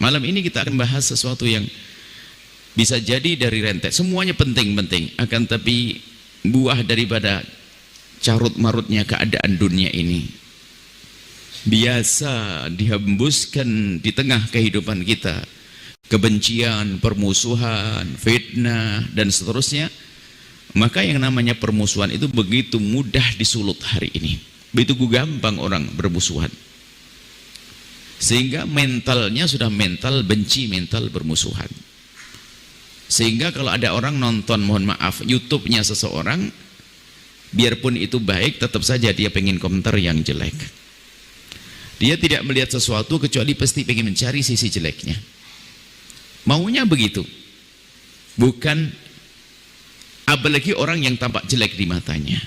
Malam ini kita akan bahas sesuatu yang bisa jadi dari rentet. Semuanya penting-penting, akan tapi buah daripada carut marutnya keadaan dunia ini biasa dihembuskan di tengah kehidupan kita, kebencian, permusuhan, fitnah dan seterusnya. Maka yang namanya permusuhan itu begitu mudah disulut hari ini, begitu gampang orang bermusuhan, sehingga mentalnya sudah mental benci, mental bermusuhan. Sehingga kalau ada orang nonton, mohon maaf, YouTube-nya seseorang, biarpun itu baik, tetap saja dia pengen komentar yang jelek. Dia tidak melihat sesuatu kecuali pasti pengen mencari sisi jeleknya. Maunya begitu. Bukan, apalagi orang yang tampak jelek di matanya.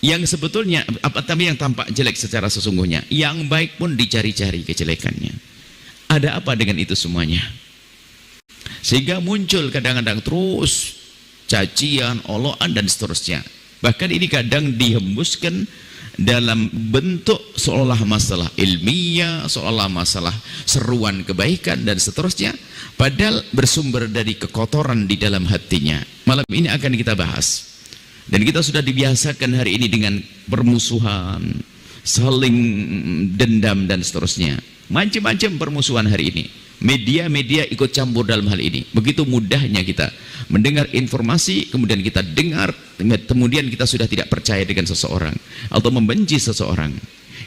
Yang sebetulnya, tapi yang tampak jelek secara sesungguhnya, yang baik pun dicari-cari kejelekannya. Ada apa dengan itu semuanya? Sehingga muncul kadang-kadang terus cacian, olokan dan seterusnya. Bahkan ini kadang dihembuskan dalam bentuk seolah masalah ilmiah, seolah masalah seruan kebaikan dan seterusnya, padahal bersumber dari kekotoran di dalam hatinya. Malam ini akan kita bahas. Dan kita sudah dibiasakan hari ini dengan permusuhan, saling dendam dan seterusnya. Macam-macam permusuhan hari ini. Media-media ikut campur dalam hal ini. Begitu mudahnya kita mendengar informasi, kemudian kita dengar, kemudian kita sudah tidak percaya dengan seseorang atau membenci seseorang.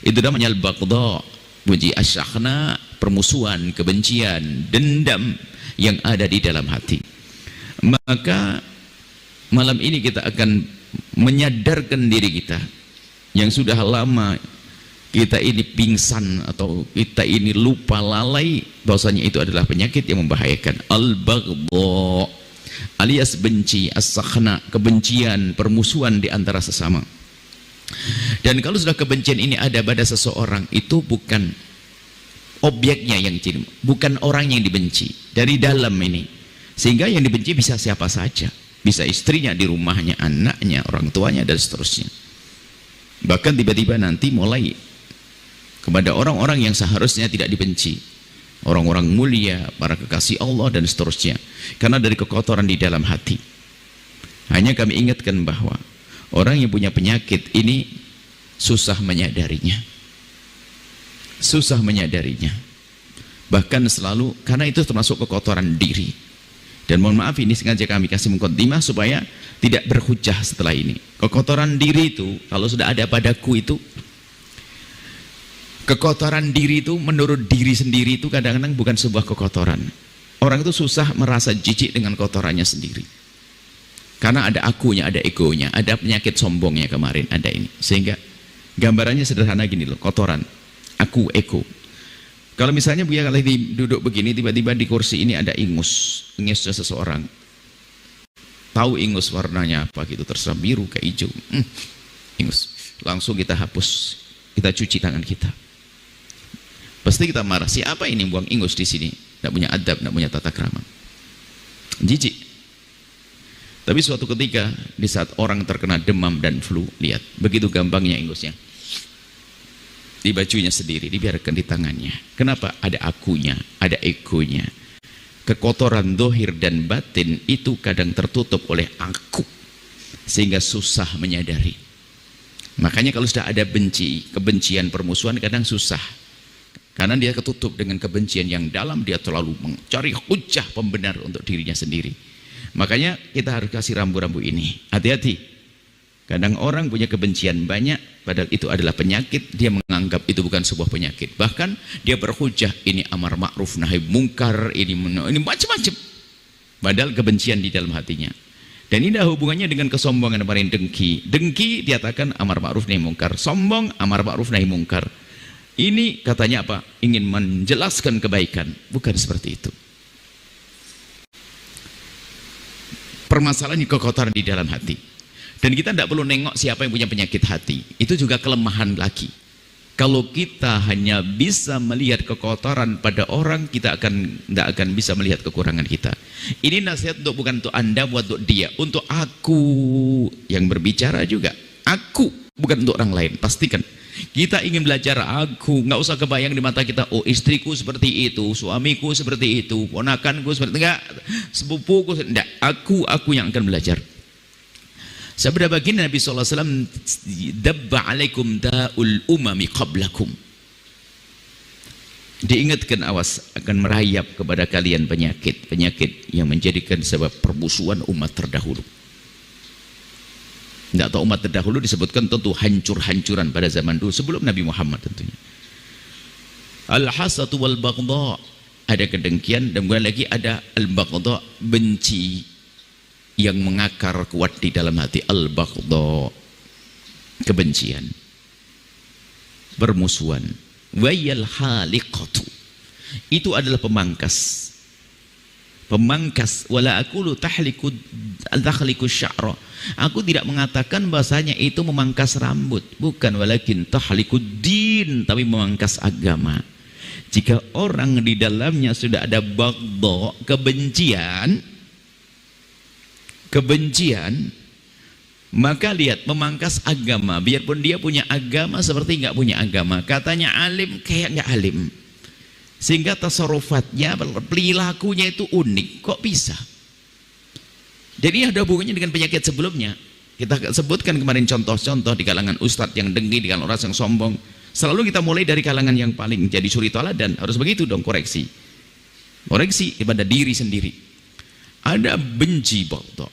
Itu namanya al-baghdha, benci, asyahna, permusuhan, kebencian, dendam yang ada di dalam hati. Maka malam ini kita akan menyadarkan diri kita yang sudah lama kita ini pingsan atau kita ini lupa lalai bahwasanya itu adalah penyakit yang membahayakan. Al-baghdha alias benci, as-sakhna, kebencian, permusuhan di antara sesama. Dan kalau sudah kebencian ini ada pada seseorang, itu bukan objeknya yang cium, bukan orang yang dibenci, dari dalam ini. Sehingga yang dibenci bisa siapa saja, bisa istrinya, di rumahnya, anaknya, orang tuanya dan seterusnya. Bahkan tiba-tiba nanti mulai kepada orang-orang yang seharusnya tidak dibenci, orang-orang mulia, para kekasih Allah dan seterusnya, karena dari kekotoran di dalam hati. Hanya kami ingatkan bahwa orang yang punya penyakit ini susah menyadarinya, susah menyadarinya, bahkan selalu, karena itu termasuk kekotoran diri. Dan mohon maaf, ini sengaja kami kasih mukaddimah supaya tidak berhujah setelah ini. Kekotoran diri itu kalau sudah ada padaku itu, kekotoran diri itu menurut diri sendiri itu kadang-kadang bukan sebuah kekotoran. Orang itu susah merasa jijik dengan kotorannya sendiri. Karena ada akunya, ada egonya, ada penyakit sombongnya kemarin, ada ini. Sehingga gambarannya sederhana gini loh, kotoran, aku, ego. Kalau misalnya dia lagi duduk begini, tiba-tiba di kursi ini ada ingusnya seseorang. Tahu ingus warnanya apa gitu, terserah biru ke hijau. Ingus. Langsung kita hapus, kita cuci tangan kita. Pasti kita marah, siapa ini buang ingus di sini? Tidak punya adab, tidak punya tata krama. Jijik. Tapi suatu ketika di saat orang terkena demam dan flu, lihat begitu gampangnya ingusnya. Di bajunya sendiri, dibiarkan di tangannya. Kenapa? Ada akunya, ada egonya. Kekotoran dohir dan batin itu kadang tertutup oleh aku, sehingga susah menyadari. Makanya kalau sudah ada benci, kebencian, permusuhan, kadang susah. Karena dia ketutup dengan kebencian yang dalam, dia terlalu mencari hujah pembenar untuk dirinya sendiri. Makanya kita harus kasih rambu-rambu ini. Hati-hati. Kadang orang punya kebencian banyak, padahal itu adalah penyakit, dia menganggap itu bukan sebuah penyakit. Bahkan dia berhujah, ini amar ma'ruf nahi mungkar, ini macam-macam. Padahal kebencian di dalam hatinya. Dan ini ada hubungannya dengan kesombongan kemarin, dengki. Dengki diatakan amar ma'ruf nahi mungkar, sombong amar ma'ruf nahi mungkar. Ini katanya apa? Ingin menjelaskan kebaikan. Bukan seperti itu. Permasalahan kekotoran di dalam hati. Dan kita tidak perlu nengok siapa yang punya penyakit hati. Itu juga kelemahan lagi. Kalau kita hanya bisa melihat kekotoran pada orang, kita tidak akan bisa melihat kekurangan kita. Ini nasihat bukan untuk Anda, buat untuk dia. Untuk aku yang berbicara juga. Aku bukan untuk orang lain. Pastikan kita ingin belajar aku, nggak usah kebayang di mata kita, oh istriku seperti itu, suamiku seperti itu, ponakanku seperti enggak, sepupuku enggak, aku yang akan belajar. Sabda baginda Nabi SAW, dabba alaikum da'ul umami qablakum. Diingatkan, awas, akan merayap kepada kalian penyakit yang menjadikan sebab permusuhan umat terdahulu. Tidak tahu umat terdahulu disebutkan tentu hancur-hancuran pada zaman dulu sebelum Nabi Muhammad tentunya. Al-hasatu wal baghdha, ada kedengkian, dan kemudian lagi ada al-baghdha, benci yang mengakar kuat di dalam hati. Al-baghdha, kebencian, permusuhan. Wayal haliqatu, itu adalah pemangkas. Wala aqulu tahliku sya'ra, aku tidak mengatakan bahasanya itu memangkas rambut, bukan, walakin tahlikud din, tapi memangkas agama. Jika orang di dalamnya sudah ada baghdha, kebencian, maka lihat, memangkas agama, biarpun dia punya agama seperti nggak punya agama, katanya alim kayak nggak alim, sehingga tasarufatnya, perilakunya itu unik. Kok bisa? Jadi ada hubungannya dengan penyakit sebelumnya. Kita sebutkan kemarin contoh-contoh di kalangan ustadz yang dengki, di kalangan orang yang sombong. Selalu kita mulai dari kalangan yang paling jadi suri toladan. Harus begitu dong, koreksi kepada diri sendiri. Ada benci baghdha,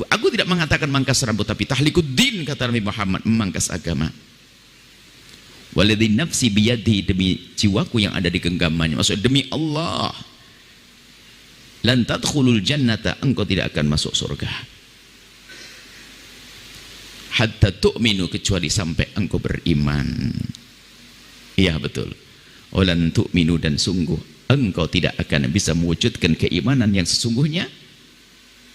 aku tidak mengatakan mangkas rambut, tapi tahlikuddin, kata Nabi Muhammad, memangkas agama. Waladhi nafsi biyadi, demi jiwaku yang ada di genggamannya, maksud demi Allah, lan tadkhulul jannata, engkau tidak akan masuk surga hatta tu'minu, kecuali sampai engkau beriman. Iya betul, walan tu'minu, dan sungguh engkau tidak akan bisa mewujudkan keimanan yang sesungguhnya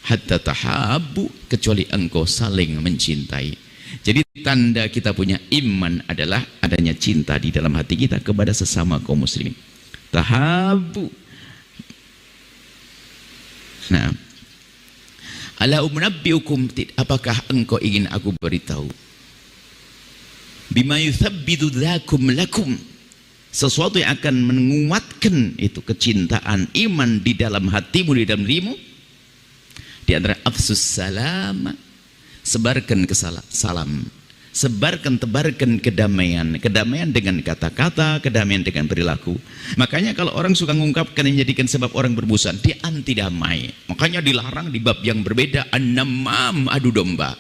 hatta tahabbu, kecuali engkau saling mencintai. Jadi tanda kita punya iman adalah adanya cinta di dalam hati kita kepada sesama kaum muslimin. Tahabbu. Nah, ala unabbiukum, apakah engkau ingin aku beritahu, bima yuthabbitu dzakum lakum, sesuatu yang akan menguatkan itu kecintaan iman di dalam hatimu, di dalam dirimu. Di antara afsus salam, sebarkan salam, tebarkan kedamaian dengan kata-kata, kedamaian dengan perilaku. Makanya kalau orang suka mengungkapkan yang menjadikan sebab orang bermusuhan, dia anti damai. Makanya dilarang di bab yang berbeda, an-namam, adu domba.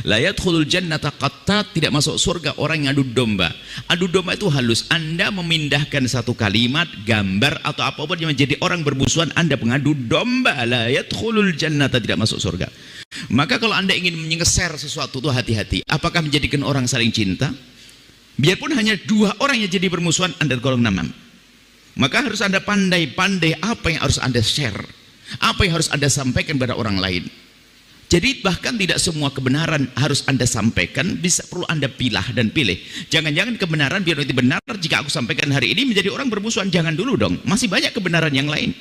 La yadkhulul jannata qattat, tidak masuk surga orang yang adu domba. Adu domba itu halus, Anda memindahkan satu kalimat, gambar atau apapun yang menjadi orang bermusuhan, Anda pengadu domba. La yadkhulul jannata, tidak masuk surga. Maka kalau Anda ingin menyeser sesuatu itu hati-hati, apakah menjadikan orang saling cinta? Biarpun hanya dua orang yang jadi bermusuhan, Anda golong namam. Maka harus Anda pandai-pandai apa yang harus Anda share, apa yang harus Anda sampaikan kepada orang lain. Jadi bahkan tidak semua kebenaran harus Anda sampaikan, bisa perlu Anda pilah dan pilih. Jangan-jangan kebenaran biar itu benar, jika aku sampaikan hari ini menjadi orang bermusuhan, jangan dulu dong, masih banyak kebenaran yang lain.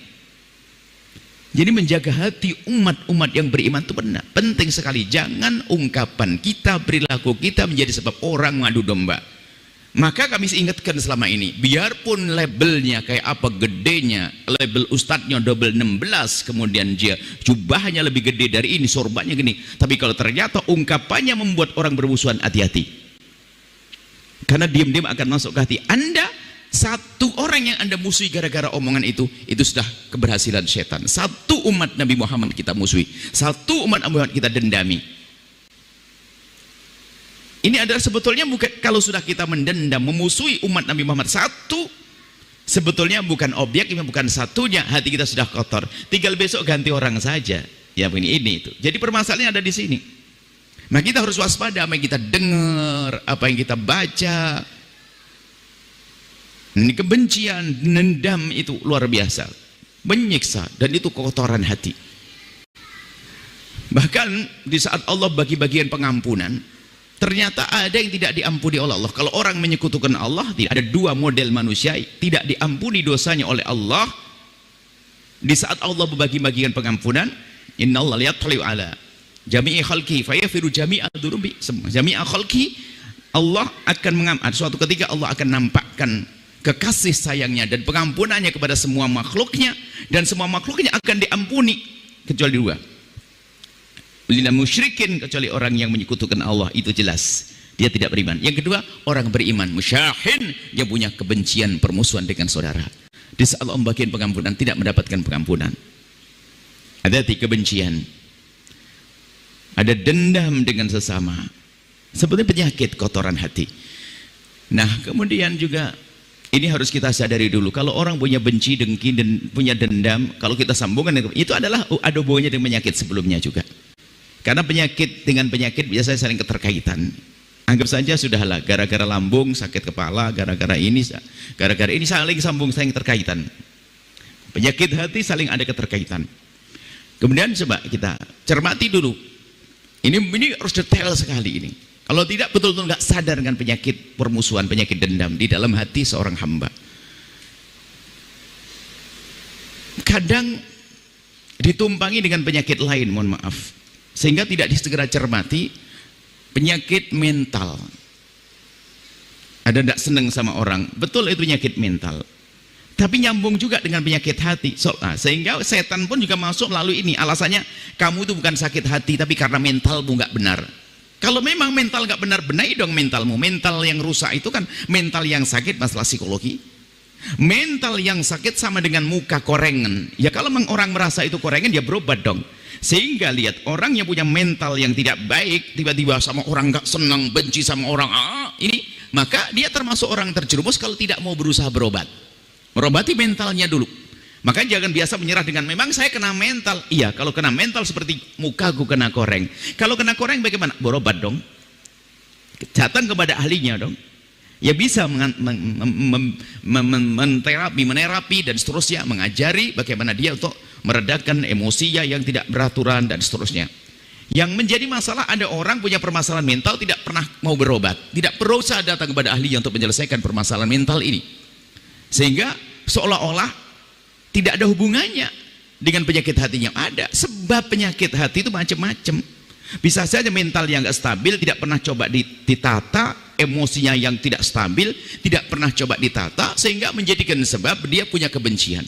Jadi menjaga hati umat-umat yang beriman itu benar, penting sekali. Jangan ungkapan kita, perilaku kita menjadi sebab orang mengadu domba. Maka kami ingatkan selama ini, biarpun labelnya kayak apa gedenya, label ustadznya double 16, kemudian dia jubahnya lebih gede dari ini, sorbannya gini, tapi kalau ternyata ungkapannya membuat orang bermusuhan, hati-hati, karena diam-diam akan masuk ke hati Anda. Satu orang yang Anda musuhi gara-gara omongan itu sudah keberhasilan setan. Satu umat Nabi Muhammad kita musuhi, satu umat Nabi Muhammad kita dendami. Ini adalah sebetulnya bukan, kalau sudah kita mendendam, memusuhi umat Nabi Muhammad satu, sebetulnya bukan objek, bukan satunya, hati kita sudah kotor. Tinggal besok ganti orang saja. Ya ini itu. Jadi permasalahannya ada di sini. Nah kita harus waspada apa yang kita dengar, apa yang kita baca. Ini kebencian, dendam itu luar biasa, menyiksa, dan itu kotoran hati. Bahkan di saat Allah bagi-bagian pengampunan, ternyata ada yang tidak diampuni oleh Allah. Kalau orang menyekutukan Allah, ada dua model manusia, tidak diampuni dosanya oleh Allah. Di saat Allah berbagi-bagian pengampunan, innallaha yatli'u ala jami'i khalqi fayafiru jami'a durubi, jami'a khalqi, Allah akan mengampuni, suatu ketika Allah akan nampakkan kekasih sayangnya dan pengampunannya kepada semua makhluknya, dan semua makhluknya akan diampuni kecuali dua, lil musyrikin, kecuali orang yang menyekutukan Allah, itu jelas dia tidak beriman. Yang kedua, orang beriman musyahin, dia punya kebencian, permusuhan dengan saudara. Di saat Allah membagikan pengampunan tidak mendapatkan pengampunan. Ada kebencian, ada dendam dengan sesama, seperti penyakit kotoran hati. Nah, kemudian juga ini harus kita sadari dulu, kalau orang punya benci, dengki, dan punya dendam, kalau kita sambungkan itu adalah ada hubungannya dengan penyakit sebelumnya juga. Karena penyakit dengan penyakit biasanya saling keterkaitan. Anggap saja sudahlah, gara-gara lambung, sakit kepala, gara-gara ini saling sambung, saling terkaitan. Penyakit hati saling ada keterkaitan. Kemudian coba kita cermati dulu. Ini harus detail sekali ini. Kalau tidak, betul-betul nggak sadar dengan penyakit permusuhan, penyakit dendam di dalam hati seorang hamba. Kadang ditumpangi dengan penyakit lain, mohon maaf, sehingga tidak disegera cermati. Penyakit mental. Ada tidak senang sama orang, betul itu penyakit mental. Tapi nyambung juga dengan penyakit hati. Sehingga setan pun juga masuk melalui ini. Alasannya, kamu itu bukan sakit hati, tapi karena mentalmu nggak benar. Kalau memang mental nggak benar, benahi dong mentalmu. Mental yang rusak itu kan mental yang sakit, masalah psikologi. Mental yang sakit sama dengan muka korengan. Ya kalau memang orang merasa itu korengan, ya berobat dong. Sehingga lihat, orang yang punya mental yang tidak baik, tiba-tiba sama orang nggak senang, benci sama orang, ini, maka dia termasuk orang terjerumus kalau tidak mau berusaha berobat. Merobati mentalnya dulu. Maka jangan biasa menyerah dengan memang saya kena mental. Iya, kalau kena mental seperti mukaku kena koreng. Kalau kena koreng bagaimana? Berobat dong. Datang kepada ahlinya dong. Ya bisa menerapi dan seterusnya, mengajari bagaimana dia untuk meredakan emosinya yang tidak beraturan dan seterusnya. Yang menjadi masalah, ada orang punya permasalahan mental tidak pernah mau berobat, tidak berusaha datang kepada ahlinya untuk menyelesaikan permasalahan mental ini, sehingga seolah-olah tidak ada hubungannya dengan penyakit hatinya. Ada, sebab penyakit hati itu macam-macam. Bisa saja mental yang nggak stabil, tidak pernah coba ditata, emosinya yang tidak stabil, tidak pernah coba ditata, sehingga menjadikan sebab dia punya kebencian.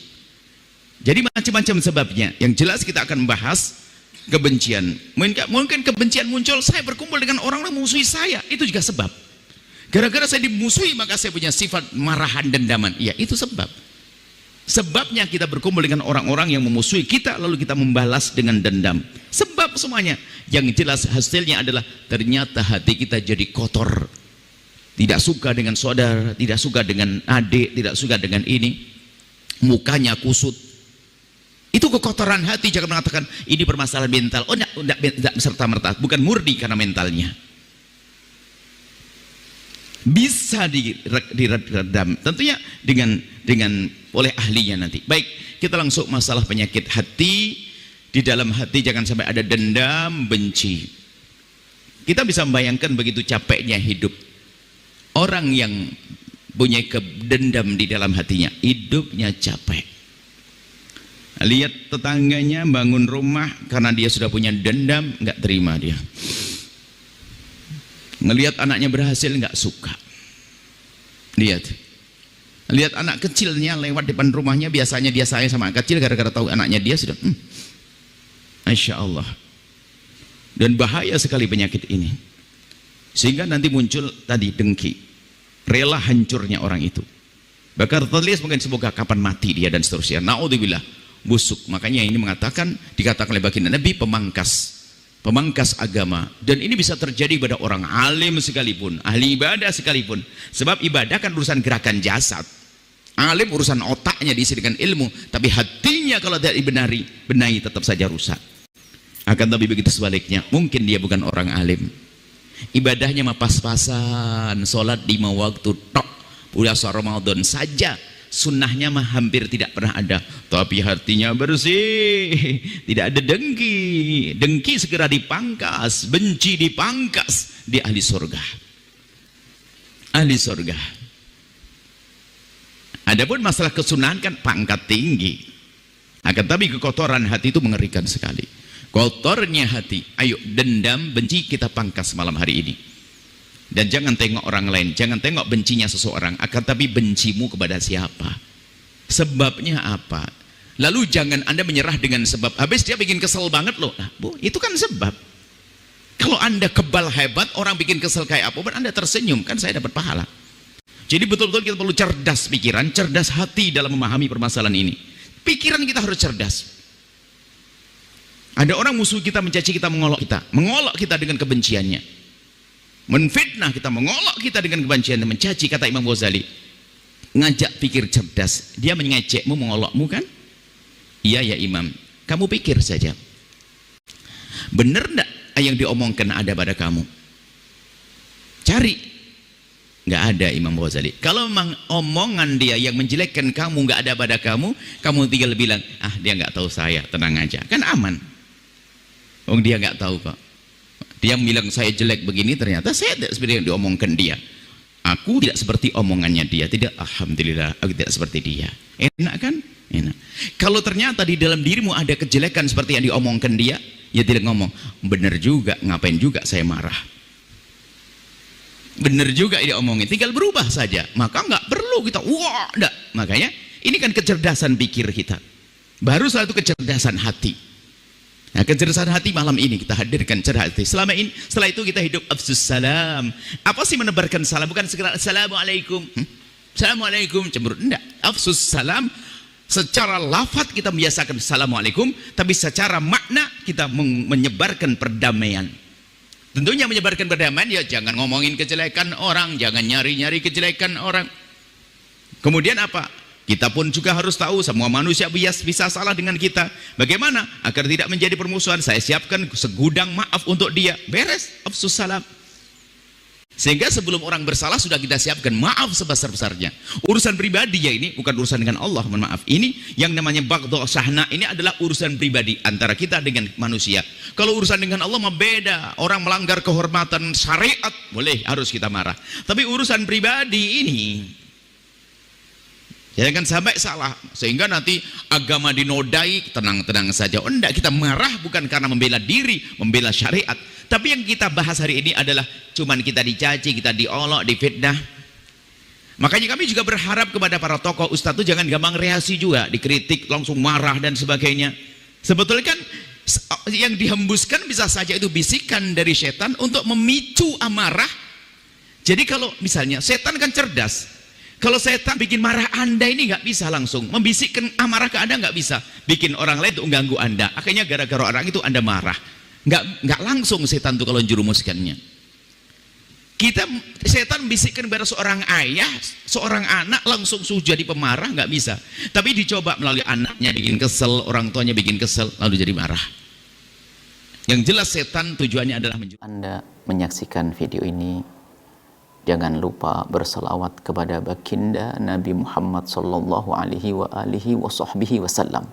Jadi macam-macam sebabnya. Yang jelas kita akan bahas kebencian. Mungkin kebencian muncul, saya berkumpul dengan orang yang memusuhi saya, itu juga sebab. Gara-gara saya dimusuhi, maka saya punya sifat marahan, dendaman. Ya, itu sebab. Sebabnya kita berkumpul dengan orang-orang yang memusuhi kita, lalu kita membalas dengan dendam. Sebab semuanya. Yang jelas hasilnya adalah ternyata hati kita jadi kotor. Tidak suka dengan saudara, tidak suka dengan adik, tidak suka dengan ini. Mukanya kusut. Itu kekotoran hati. Jangan mengatakan ini permasalahan mental. Oh, tidak serta-merta, bukan murni karena mentalnya. Bisa diredam tentunya dengan oleh ahlinya nanti. Baik, kita langsung masalah penyakit hati. Di dalam hati jangan sampai ada dendam, benci. Kita bisa membayangkan begitu capeknya hidup orang yang punya dendam di dalam hatinya, hidupnya capek. Lihat tetangganya bangun rumah karena dia sudah punya dendam, nggak terima dia. Ngelihat anaknya berhasil, nggak suka. Lihat anak kecilnya lewat depan rumahnya, biasanya dia sayang sama anak kecil, gara-gara tahu anaknya dia sudah Masya Allah. Dan bahaya sekali penyakit ini, sehingga nanti muncul tadi dengki, rela hancurnya orang itu. Bahkan tertulis mungkin semoga kapan mati dia dan seterusnya. Naudzubillah, busuk. Makanya ini dikatakan oleh baginda Nabi pemangkas agama. Dan ini bisa terjadi pada orang alim sekalipun, ahli ibadah sekalipun. Sebab ibadah kan urusan gerakan jasad. Alim urusan otaknya diisi dengan ilmu, tapi hatinya kalau tidak benahi tetap saja rusak. Akan tapi begitu sebaliknya, mungkin dia bukan orang alim, ibadahnya mah pas-pasan, sholat 5 waktu tok, puasa Ramadan saja, sunnahnya mah hampir tidak pernah ada, tapi hatinya bersih, tidak ada dengki segera dipangkas, benci dipangkas, di ahli surga. Adapun masalah kesunahan kan pangkat tinggi, akan tapi kekotoran hati itu mengerikan sekali. Kotornya hati. Ayo, dendam, benci kita pangkas malam hari ini. Dan jangan tengok orang lain, jangan tengok bencinya seseorang, akan tapi bencimu kepada siapa, sebabnya apa. Lalu jangan Anda menyerah dengan sebab, habis dia bikin kesel banget loh. Nah, Bu, itu kan sebab. Kalau Anda kebal hebat, orang bikin kesel kayak apa, Anda tersenyum, kan saya dapat pahala. Jadi betul-betul kita perlu cerdas pikiran, cerdas hati dalam memahami permasalahan ini. Pikiran kita harus cerdas. Ada orang musuh kita, mencaci kita, mengolok kita dengan kebenciannya, menfitnah kita, mengolok kita dengan kebencian, mencaci. Kata Imam Ghazali, ngajak pikir cerdas. Dia mengejekmu, mengolokmu kan? Iya ya Imam, kamu pikir saja, benar enggak yang diomongkan ada pada kamu? Cari. Nggak ada Imam Ghazali. Kalau memang omongan dia yang menjelekkan kamu nggak ada pada kamu, kamu tinggal bilang, ah dia nggak tahu saya, tenang aja, kan aman. Oh dia nggak tahu kok. Dia bilang saya jelek begini, ternyata saya tidak seperti yang diomongkan dia. Aku tidak seperti omongannya dia. Tidak, alhamdulillah aku tidak seperti dia. Enak kan? Enak. Kalau ternyata di dalam dirimu ada kejelekan seperti yang diomongkan dia, ya tidak ngomong, benar juga, ngapain juga saya marah. Benar juga dia omongin, tinggal berubah saja. Maka nggak perlu kita, wah, enggak. Makanya ini kan kecerdasan pikir kita. Baru satu kecerdasan hati. Nah, kecerdasan hati malam ini kita hadirkan cerdas hati. Setelah itu kita hidup afsus salam. Apa sih menebarkan salam? Bukan sekedar assalamualaikum. Assalamualaikum, cemberut. Enggak. Afsus salam, secara lafaz kita membiasakan assalamualaikum, tapi secara makna kita menyebarkan perdamaian. Tentunya menyebarkan perdamaian, ya jangan ngomongin kejelekan orang, jangan nyari-nyari kejelekan orang. Kemudian apa? Kita pun juga harus tahu semua manusia bisa salah dengan kita. Bagaimana? Agar tidak menjadi permusuhan, saya siapkan segudang maaf untuk dia. Beres, afsus salam. Sehingga sebelum orang bersalah sudah kita siapkan maaf sebesar-besarnya. Urusan pribadi ya ini, bukan urusan dengan Allah, mohon maaf. Ini yang namanya baghdha syahna, ini adalah urusan pribadi antara kita dengan manusia. Kalau urusan dengan Allah mah beda. Orang melanggar kehormatan syariat, boleh, harus kita marah. Tapi urusan pribadi ini, jangan sampai salah sehingga nanti agama dinodai. Tenang-tenang saja. Oh enggak, kita marah bukan karena membela diri, membela syariat. Tapi yang kita bahas hari ini adalah cuman kita dicaci, kita diolok, difitnah. Makanya kami juga berharap kepada para tokoh ustadz itu jangan gampang reaksi juga, dikritik langsung marah dan sebagainya. Sebetulnya kan yang dihembuskan bisa saja itu bisikan dari setan untuk memicu amarah. Jadi kalau misalnya setan kan cerdas, kalau setan bikin marah Anda ini nggak bisa langsung membisikkan amarah ke Anda, nggak bisa bikin orang lain untuk mengganggu Anda. Akhirnya gara-gara orang itu Anda marah. Nggak langsung setan itu kalau jurumuskannya. Setan membisikkan kepada seorang ayah, seorang anak langsung jadi pemarah, nggak bisa. Tapi dicoba melalui anaknya bikin kesel, orang tuanya bikin kesel, lalu jadi marah. Yang jelas setan tujuannya adalah Anda menyaksikan video ini, jangan lupa berselawat kepada baginda Nabi Muhammad sallallahu alaihi wa alihi wa sahbihi wasallam.